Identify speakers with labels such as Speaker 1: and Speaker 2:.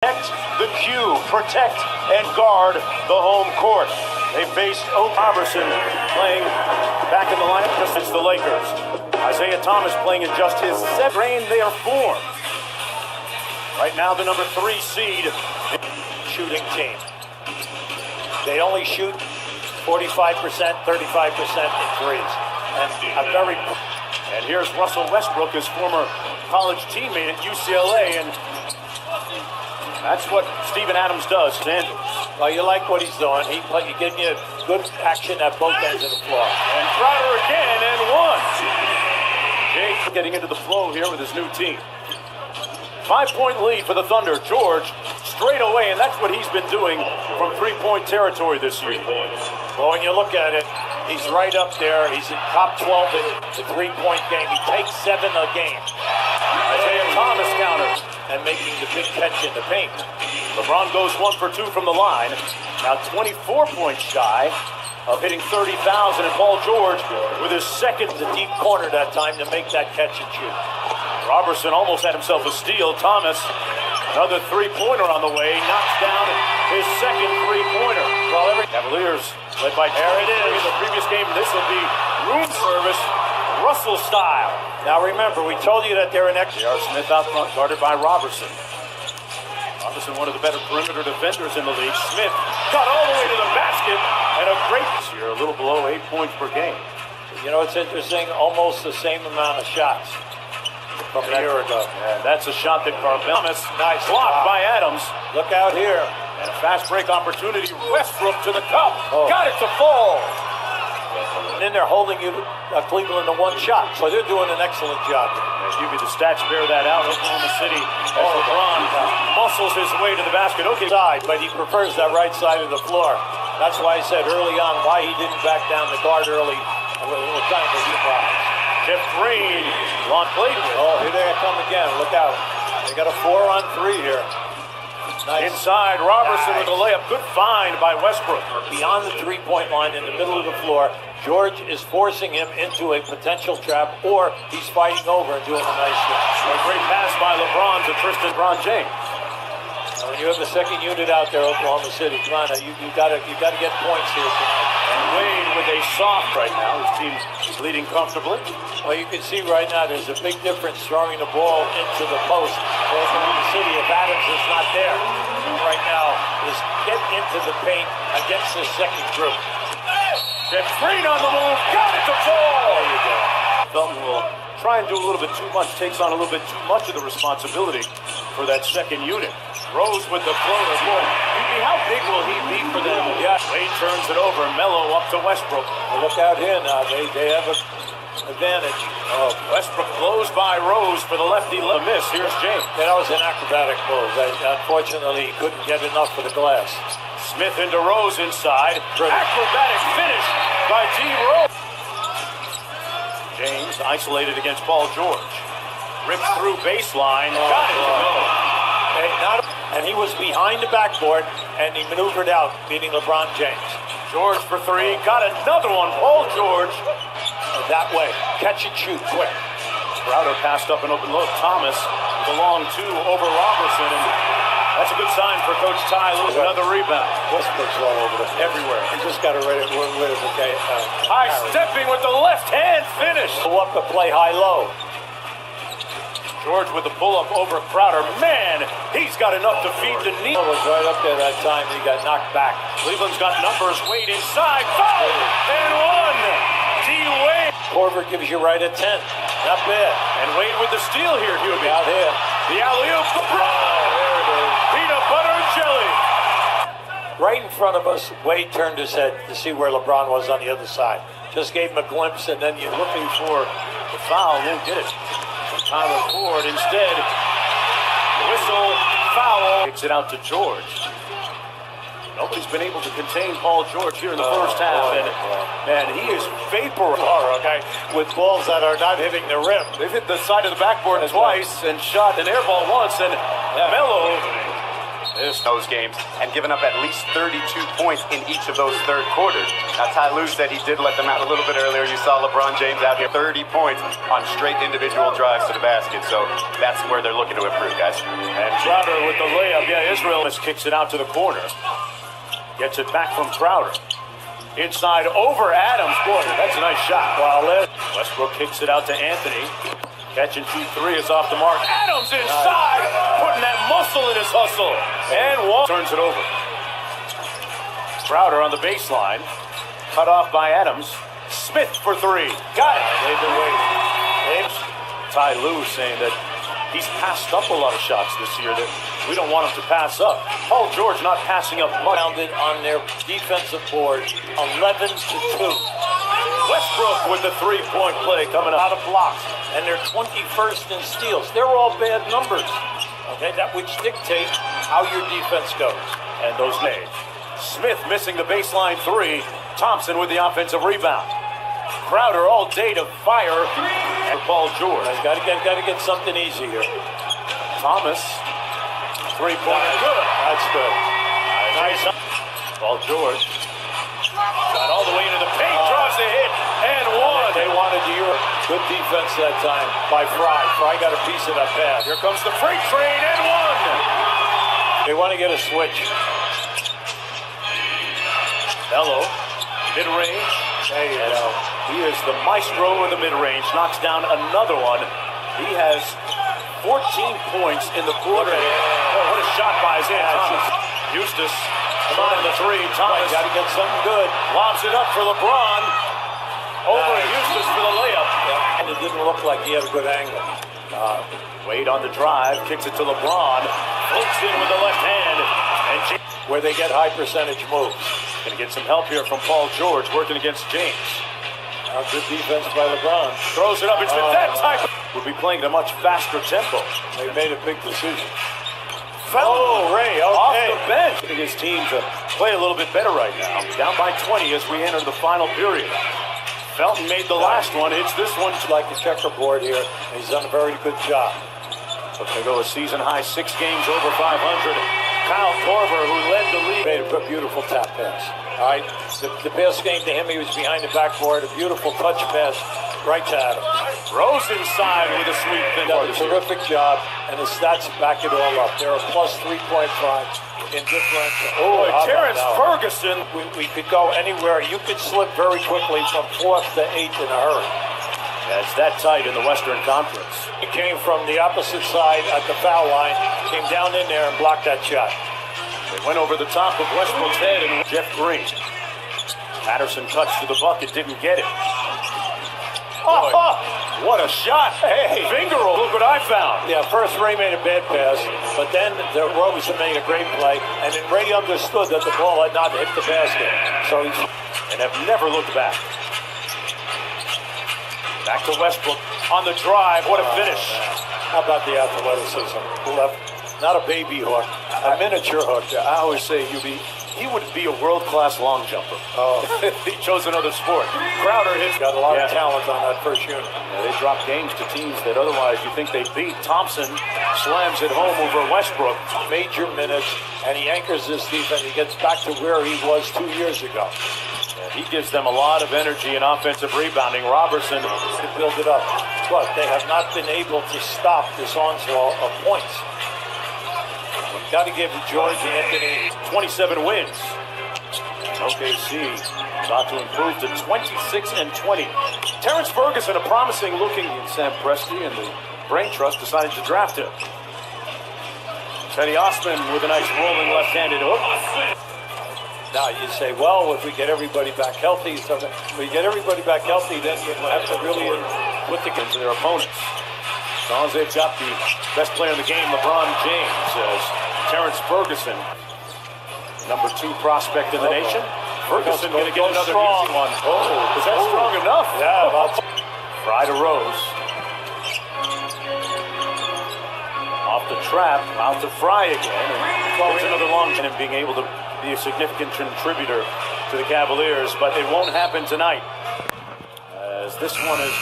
Speaker 1: Protect the cue, protect and guard the home court. They faced Robertson playing back in the lineup just against the Lakers. Isaiah Thomas playing in just his seventh reign their form. Right now the number 3 seed shooting team. They only shoot 45%, 35% in threes. And here's Russell Westbrook, his former college teammate at UCLA, and that's what Steven Adams does. Sanders.
Speaker 2: Well, you like what he's doing. He's giving you good action at both ends of the floor.
Speaker 1: And Crowder again, and one. Jake getting into the flow here with his new team. 5-point lead for the Thunder. George straight away, and that's what he's been doing from three-point territory this year.
Speaker 2: Well, when you look at it, he's right up there. He's in top 12 in the three-point game. He takes 7 a game.
Speaker 1: Isaiah Thomas counters.
Speaker 2: And making the big catch in the paint.
Speaker 1: LeBron goes 1 for 2 from the line. Now 24 points shy of hitting 30,000, and Paul George with his second
Speaker 2: Deep corner that time to make that catch and shoot.
Speaker 1: Robertson almost had himself a steal. Thomas, another three-pointer on the way, knocks down his second three-pointer. Well, Cavaliers led by there it is. In the previous game, this will be room service, Russell style.
Speaker 2: Now remember, we told you that they're an extra.
Speaker 1: Smith out front, guarded by Robertson. Robertson, one of the better perimeter defenders in the league. Smith got all the way to the basket, and a great here, a little below 8 points per game.
Speaker 2: You know, it's interesting, almost the same amount of shots from a year ago.
Speaker 1: And that's a shot that Thomas, nice block by Adams.
Speaker 2: Look out here.
Speaker 1: And a fast break opportunity. Westbrook to the cup. Got it to fall.
Speaker 2: And then they're holding you, Cleveland, to 1 shot. So they're doing an excellent job.
Speaker 1: As you the stats bear that out. Oklahoma City, as LeBron muscles his way to the basket. Okay,
Speaker 2: side, but he prefers that right side of the floor. That's why I said early on why he didn't back down the guard early. We're trying to do problems.
Speaker 1: Jeff Green, long played with.
Speaker 2: Oh, here they come again. Look out. They got a 4-on-3 here.
Speaker 1: Nice. Inside, Robertson with a layup. Good find by Westbrook.
Speaker 2: Beyond the three-point line in the middle of the floor, George is forcing him into a potential trap, or he's fighting over and doing a nice job.
Speaker 1: A great pass by LeBron to LeBron James.
Speaker 2: Now, when you have the second unit out there, Oklahoma City, come on, you got to get points here tonight.
Speaker 1: And Wade with a soft right now. His team's leading comfortably.
Speaker 2: Well, you can see right now there's a big difference throwing the ball into the post for Oklahoma City if Adams is not there. Right now is get into the paint against the second group.
Speaker 1: Jeff Green on the move, got it to fall. There you go. Felton will try and do a little bit too much, takes on a little bit too much of the responsibility for that second unit. Rose with the floater. Boy, how big will he be for them? Yeah. Wade turns it over. Melo up to Westbrook.
Speaker 2: Well, look out here now. They have an advantage.
Speaker 1: Oh, Westbrook blows by Rose for the lefty. Miss. Here's James.
Speaker 2: That was an acrobatic move. Unfortunately, he couldn't get enough for the glass.
Speaker 1: Smith into Rose inside. Acrobatic finish by D. Rose. James isolated against Paul George. Ripped through baseline. Got it to go.
Speaker 2: And he was behind the backboard, and he maneuvered out, beating LeBron James.
Speaker 1: George for 3. Got another one. Paul George.
Speaker 2: That way. Catch and shoot quick.
Speaker 1: Crowder passed up an open look. Thomas with a long 2 over Robertson. And that's a good sign for Coach Ty Lewis. Another rebound.
Speaker 2: Westbrook's all over everywhere. He just got to read it with the game.
Speaker 1: High stepping with the left hand finish.
Speaker 2: Pull up to play high-low.
Speaker 1: George with the pull-up over Crowder. Man, he's got enough to feed the knee.
Speaker 2: Was right up there that time. He got knocked back.
Speaker 1: Cleveland's got numbers. Wade inside. Foul! And 1. D. Wade.
Speaker 2: Corver gives you right at 10. Not bad.
Speaker 1: And Wade with the steal here, Hubie.
Speaker 2: Out here.
Speaker 1: The alley-oop.
Speaker 2: There it is.
Speaker 1: Peanut butter and jelly.
Speaker 2: Right in front of us, Wade turned his head to see where LeBron was on the other side. Just gave him a glimpse, and then you're
Speaker 1: looking for the foul. Won't get it. Tyler Ford instead. Whistle, foul. Takes it out to George. Nobody's been able to contain Paul George here in the first half. And he is vapor.
Speaker 2: Okay, with balls that are not hitting the rim.
Speaker 1: They've hit the side of the backboard twice and shot an air ball once. And Melo this.
Speaker 3: Those games and given up at least 32 points in each of those third quarters. Now, Ty Lue said he did let them out a little bit earlier. You saw LeBron James out here, 30 points on straight individual drives to the basket. So that's where they're looking to improve, guys.
Speaker 1: And Crowder with the layup. Yeah, Israel kicks it out to the corner. Gets it back from Crowder. Inside over Adams. Boy, that's a nice shot. Westbrook kicks it out to Anthony. Catch and shoot three is off the mark. Adams inside, putting that muscle in his hustle. And turns it over. Crowder on the baseline. Cut off by Adams. Smith for three. Got it. They've been waiting. Ty Lue saying that he's passed up a lot of shots this year that we don't want him to pass up. Paul George not passing up much.
Speaker 2: Rounded on their defensive board, 11-2.
Speaker 1: Westbrook with the three-point play coming
Speaker 2: Out
Speaker 1: up.
Speaker 2: of blocks, and they're 21st in steals. They're all bad numbers. Okay, that which dictate how your defense goes.
Speaker 1: And those made. Smith missing the baseline three. Thompson with the offensive rebound. Crowder all day to fire for Paul George.
Speaker 2: Got to get something easy here.
Speaker 1: Thomas, three-pointer, good.
Speaker 2: That's good.
Speaker 1: Nice. Paul George got all the way into the paint, draws the hit, and one.
Speaker 2: They wanted the Euro. Good defense that time by Fry. Fry got a piece of that pass.
Speaker 1: Here comes the freight train, and one.
Speaker 2: They want to get a switch.
Speaker 1: Bello, mid-range.
Speaker 2: There you go.
Speaker 1: He is the maestro of the mid-range, knocks down another one. He has 14 points in the quarter. Oh, what a shot by Isaiah Thomas. Eustace, come on the three. Thomas
Speaker 2: Got to get something good.
Speaker 1: lobs it up for LeBron. Over Eustace for the layup.
Speaker 2: And it didn't look like he had a good angle.
Speaker 1: Wade on the drive, kicks it to LeBron. Floats in with the left hand. And
Speaker 2: Where they get high percentage moves.
Speaker 1: Gonna get some help here from Paul George working against James.
Speaker 2: Good defense by LeBron.
Speaker 1: Throws it up. It's been that type. We'll be playing at a much faster tempo.
Speaker 2: They made a big decision.
Speaker 1: Ray, okay. Off the bench. Getting his team to play a little bit better right now. Down by 20 as we enter the final period. Felton made the last one. It's this one.
Speaker 2: Like a checkerboard here. He's done a very good job.
Speaker 1: Looking to go a season high 6 games over 500. Kyle Korver, who led the league.
Speaker 2: Made a beautiful tap pass. All right, the pass came to him. He was behind the backboard. A beautiful touch pass right to Adams.
Speaker 1: Rose inside with a sweep.
Speaker 2: Done a terrific job, and the stats back it all up. They're a plus 3.5 in differential.
Speaker 1: Oh, Terrence Ferguson.
Speaker 2: We could go anywhere. You could slip very quickly from 4th to 8th in a hurry.
Speaker 1: Yeah, it's that tight in the Western Conference.
Speaker 2: He came from the opposite side at the foul line, came down in there and blocked that shot.
Speaker 1: They went over the top of Westbrook's head and Jeff Green. Patterson cuts to the bucket, didn't get it. Oh, what a shot. Hey, finger roll. Look what I found.
Speaker 2: Yeah, first Ray made a bad pass, but then the Robinson made a great play, and then Ray understood that the ball had not hit the basket. So he's
Speaker 1: and have never looked back. Back to Westbrook on the drive. What a finish.
Speaker 2: How about the athleticism? Left, not a baby hook, a miniature hook.
Speaker 1: I always say he would be a world-class long jumper.
Speaker 2: Oh,
Speaker 1: He chose another sport. Crowder hits.
Speaker 2: got a lot of talent on that first unit.
Speaker 1: Yeah, they drop games to teams that otherwise you think they beat. Thompson slams it home over Westbrook.
Speaker 2: Major minutes, and he anchors this defense. He gets back to where he was 2 years ago.
Speaker 1: And he gives them a lot of energy and offensive rebounding. Robertson
Speaker 2: To build it up. But they have not been able to stop this onslaught of points. You've got to give George Anthony
Speaker 1: 27 wins. OKC about to improve to 26-20. Terrence Ferguson, a promising looking Sam Presti, and the Brain Trust decided to draft him. Teddy Osman with a nice rolling left-handed hook.
Speaker 2: Now you say, well, if we get everybody back healthy, if we get everybody back healthy, then you have to really
Speaker 1: Put the to their opponents. As long as they've got the best player in the game, LeBron James, as Terrence Ferguson, number 2 prospect in the nation. Ferguson going to get another easy one. Oh, is that strong enough?
Speaker 2: Yeah,
Speaker 1: Fry to Rose. Off the trap, out to Fry again. And it's another long and being able to be a significant contributor to the Cavaliers, but it won't happen tonight. As this one is